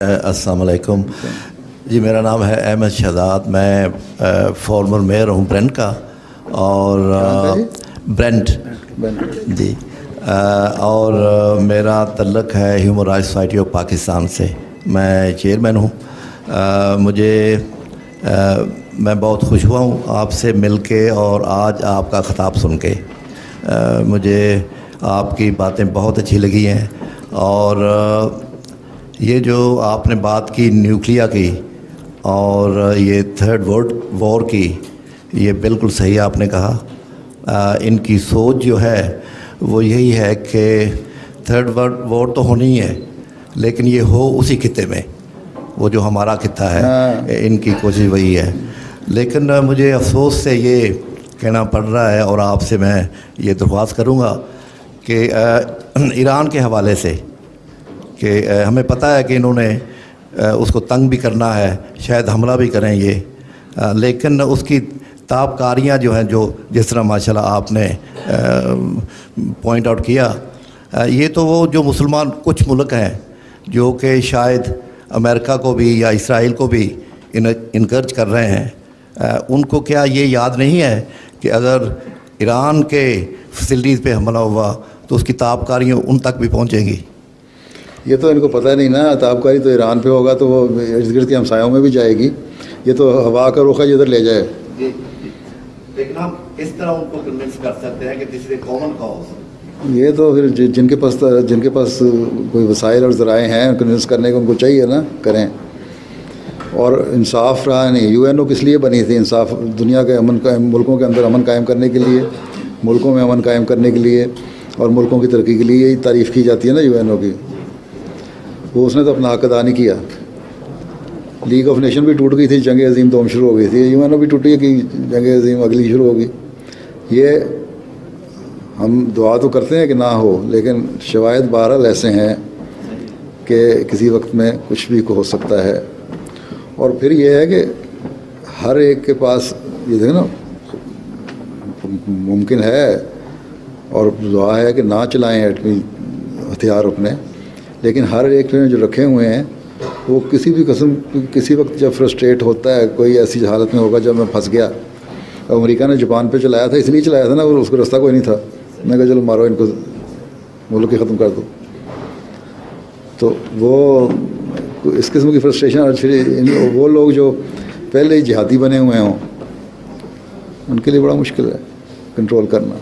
अस्सलाम वालेकुम जी, मेरा नाम है अहमद शहजाद। मैं फॉर्मर मेयर हूँ ब्रेंट का और ब्रेंट जी और मेरा तल्लक है human rights society of Pakistan से। मैं चेयरमैन हूँ। मैं बहुत खुश हुआ हूँ आपसे मिलके और आज आपका ख़िताब सुन के। मुझे आपकी बातें बहुत अच्छी लगी हैं और ये जो आपने बात की न्यूक्लियर की और ये थर्ड वर्ल्ड वॉर की, ये बिल्कुल सही आपने कहा। इनकी सोच जो है वो यही है कि थर्ड वर्ल्ड वॉर तो होनी ही है, लेकिन ये हो उसी खित्ते में, वो जो हमारा खित्ता है। इनकी कोशिश वही है। लेकिन मुझे अफसोस से ये कहना पड़ रहा है और आपसे मैं ये दरख्वास्त करूँगा कि ईरान के हवाले से कि हमें पता है कि इन्होंने उसको तंग भी करना है, शायद हमला भी करें ये, लेकिन उसकी ताबकारियाँ जो हैं, जो जिस तरह माशाल्लाह आपने पॉइंट आउट किया, ये तो वो जो मुसलमान कुछ मुल्क हैं जो कि शायद अमेरिका को भी या इसराइल को भी इनकरेज कर रहे हैं, उनको क्या ये याद नहीं है कि अगर ईरान के फैसिलिटीज़ पे हमला हुआ तो उसकी ताबकारियाँ उन तक भी पहुँचेंगी? ये तो इनको पता नहीं ना। ताबकारी तो ईरान पे होगा तो वो इर्द गिर्द के हमसायों में भी जाएगी। ये तो हवा का रुख है जिधर ले जाए। लेकिन हम इस तरह उनको कन्विंस कर सकते हैं कि दिस इज कॉमन कॉज। ये तो फिर जिनके पास कोई वसाइल और ज़राए हैं कन्विंस करने को, उनको चाहिए ना करें। और इंसाफ रहा नहीं। यूएनओ किस लिए बनी थी? इंसाफ, दुनिया के मुल्कों के अंदर अमन कायम करने के लिए, मुल्कों में अमन कायम करने के लिए और मुल्कों की तरक्की के लिए यही तारीफ़ की जाती है ना यूएनओ की। वो उसने तो अपना हक अदा नहीं किया। लीग ऑफ नेशन भी टूट गई थी, जंग अजीम तो शुरू हो गई थी, यूएनओ भी टूटी है कि जंग अजीम अगली शुरू होगी। ये हम दुआ तो करते हैं कि ना हो, लेकिन शवायद बहरहाल ऐसे हैं कि किसी वक्त में कुछ भी हो सकता है। और फिर ये है कि हर एक के पास ये देखो ना, मुमकिन है और दुआ है कि ना चलाएं एटमी हथियार अपने, लेकिन हर एक में जो रखे हुए हैं वो किसी भी किस्म, किसी वक्त जब फ्रस्ट्रेट होता है, कोई ऐसी हालत में होगा जब मैं फंस गया। अमेरिका ने जापान पे चलाया था, इसलिए चलाया था ना, और उसका रास्ता कोई नहीं था। मैं कहा चलो मारो इनको, मुल्क ही ख़त्म कर दो। तो वो इस किस्म की फ्रस्ट्रेशन, और फिर वो लोग जो पहले ही जिहादी बने हुए हों, उनके लिए बड़ा मुश्किल है कंट्रोल करना।